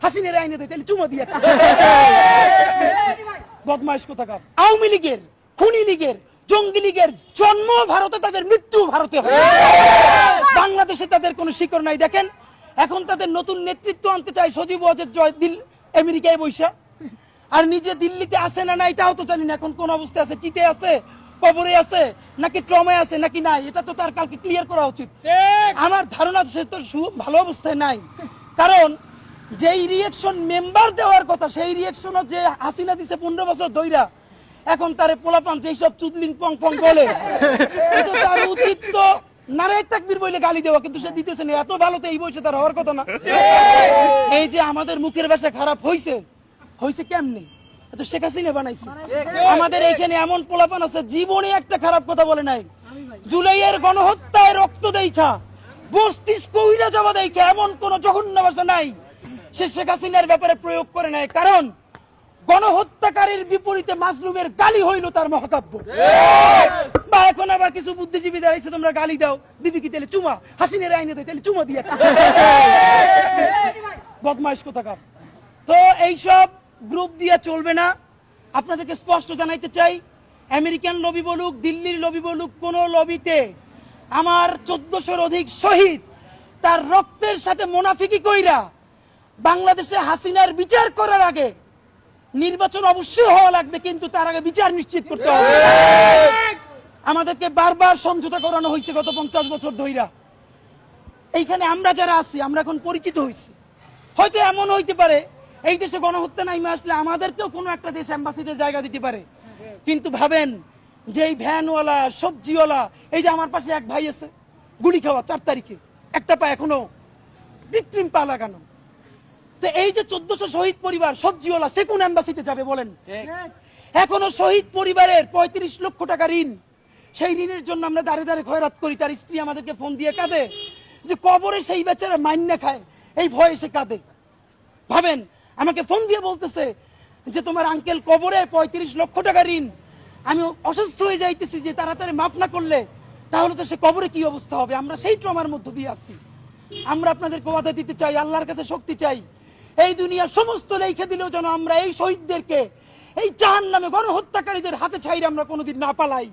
হাসিনের আইনে দেয় তাহলে চুমা দিয়ে বদমাইশ কোথাকার। আওয়ামী লীগের, খুনি লীগের, জঙ্গি লীগের জন্ম ভারতে, তাদের মৃত্যু ভারতে হয়। বাংলাদেশে তাদের কোনো শিকড় নাই। দেখেন এখন তাদের নতুন নেতৃত্ব আনতে চায় সজীব ওয়াজেদ জয় আমেরিকায় বৈশা, আর নিজে দিল্লিতে আছে না নাই তাও তো জানি না। এখন কোন অবস্থায় আছে, চিতে আছে, কবরে আছে, নাকি ট্রমায় আছে নাকি নাই, এটা তো তার কালকে ক্লিয়ার করা উচিত। আমার ধারণা সে তো ভালো অবস্থায় নাই, কারণ যেই রিয়েকশন মেম্বার দেওয়ার কথা সেই রিয়েকশনও যে হাসিনা দিছে 15 বছর ধইরা, এখন তারে পোলাপান যেই সব চুদলিং পং পং বলে, এটা তার উচিত তো নারে তাকবীর বলে গালি দেওয়া, কিন্তু সে দিতেছে না। এত ভালো তো এই বয়সে তার হওয়ার কথা না। এই যে আমাদের মুখের ভাষা খারাপ হইছে, হইছে কেমনে? তো শেখ হাসিনা বানাইছে। আমাদের এইখানে এমন পোলাপান আছে জীবনে একটা খারাপ কথা বলে নাই। জুলাইয়ের গণহত্যায় রক্ত দেখা, মস্তিষ্ক উইরা যাওয়া দেখা এমন কোন জঘন্য ভাষা নাই সে শেখ হাসিনার ব্যাপারে প্রয়োগ করে নাই, কারণ গণহত্যাকারীর বিপরীতে মাজলুমের গালি হইল তার মহাকাব্য। বা এখন আবার কিছু বুদ্ধিজীবী দাঁড়াইছে, তোমরা গালি দাও, দিবি কি তাহলে চুমা, হাসিনের আইনে দেয় তাহলে চুমা দিয়ে বদমাইশ কোথাকার। তো এইসব গ্রুপ দিয়ে চলবে না। আপনাদেরকে স্পষ্ট জানাইতে চাই, আমেরিকান লবি বলুক, দিল্লির লবি বলুক, কোন লবিতে আমার 1400-র অধিক শহীদ তার রক্তের সাথে মুনাফিকি কইরা বাংলাদেশে হাসিনার বিচার করার আগে নির্বাচন অবশ্যই হওয়া লাগবে, কিন্তু তার আগে বিচার নিশ্চিত করতে হবে। আমাদেরকে বারবার সমঝোতা করানো হয়েছে গত 50 বছর ধইরা। এইখানে আমরা যারা আছি আমরা এখন পরিচিত হয়েছি। হয়তো এমন হইতে পারে এই দেশে গণহত্যা নাইমে আসলে আমাদেরকেও কোনো একটা দেশ এম্বাসিতে জায়গা দিতে পারে, কিন্তু ভাবেন যে এই ভ্যানওয়ালা, সবজিওয়ালা, এই যে আমার পাশে এক ভাই আছে গুলি খাওয়া 4 তারিখে, একটা পা এখনো কৃত্রিম পা লাগানো। তো এই যে 1400 শহীদ পরিবার, সবজিওয়ালা, সে কোন এম্বাসিতে যাবে বলেন? এখনো শহীদ পরিবারের 35 লক্ষ টাকা ঋণ, সেই ঋণের জন্য আমরা দাঁড়ে দাঁড়ে খয়রাত করি। তার স্ত্রী আমাদেরকে ফোন দিয়ে কাঁদে যে কবরে সেই বেচারা মাইন্না খায়, এই ভয়ে সে কাঁদে। ভাবেন আমাকে ফোন দিয়ে বলতেছে যে তোমার আঙ্কেল কবরে 35 লক্ষ টাকা ঋণ, আমি অসুস্থ হয়ে যাইতেছি, যে তাড়াতাড়ি মাফ না করলে তাহলে তো সে কবরে কি অবস্থা হবে। আমরা সেই ট্রমার মধ্য দিয়ে আসছি। আমরা আপনাদেরকে ওয়াদা দিতে চাই, আল্লাহর কাছে শক্তি চাই, এই দুনিয়ার সমস্ত লেখে দিলেও যেন আমরা এই শহীদদেরকে এই জাহান্নামে গণহত্যাকারীদের হাতে ছাইরে আমরা কোনোদিন না পালাই।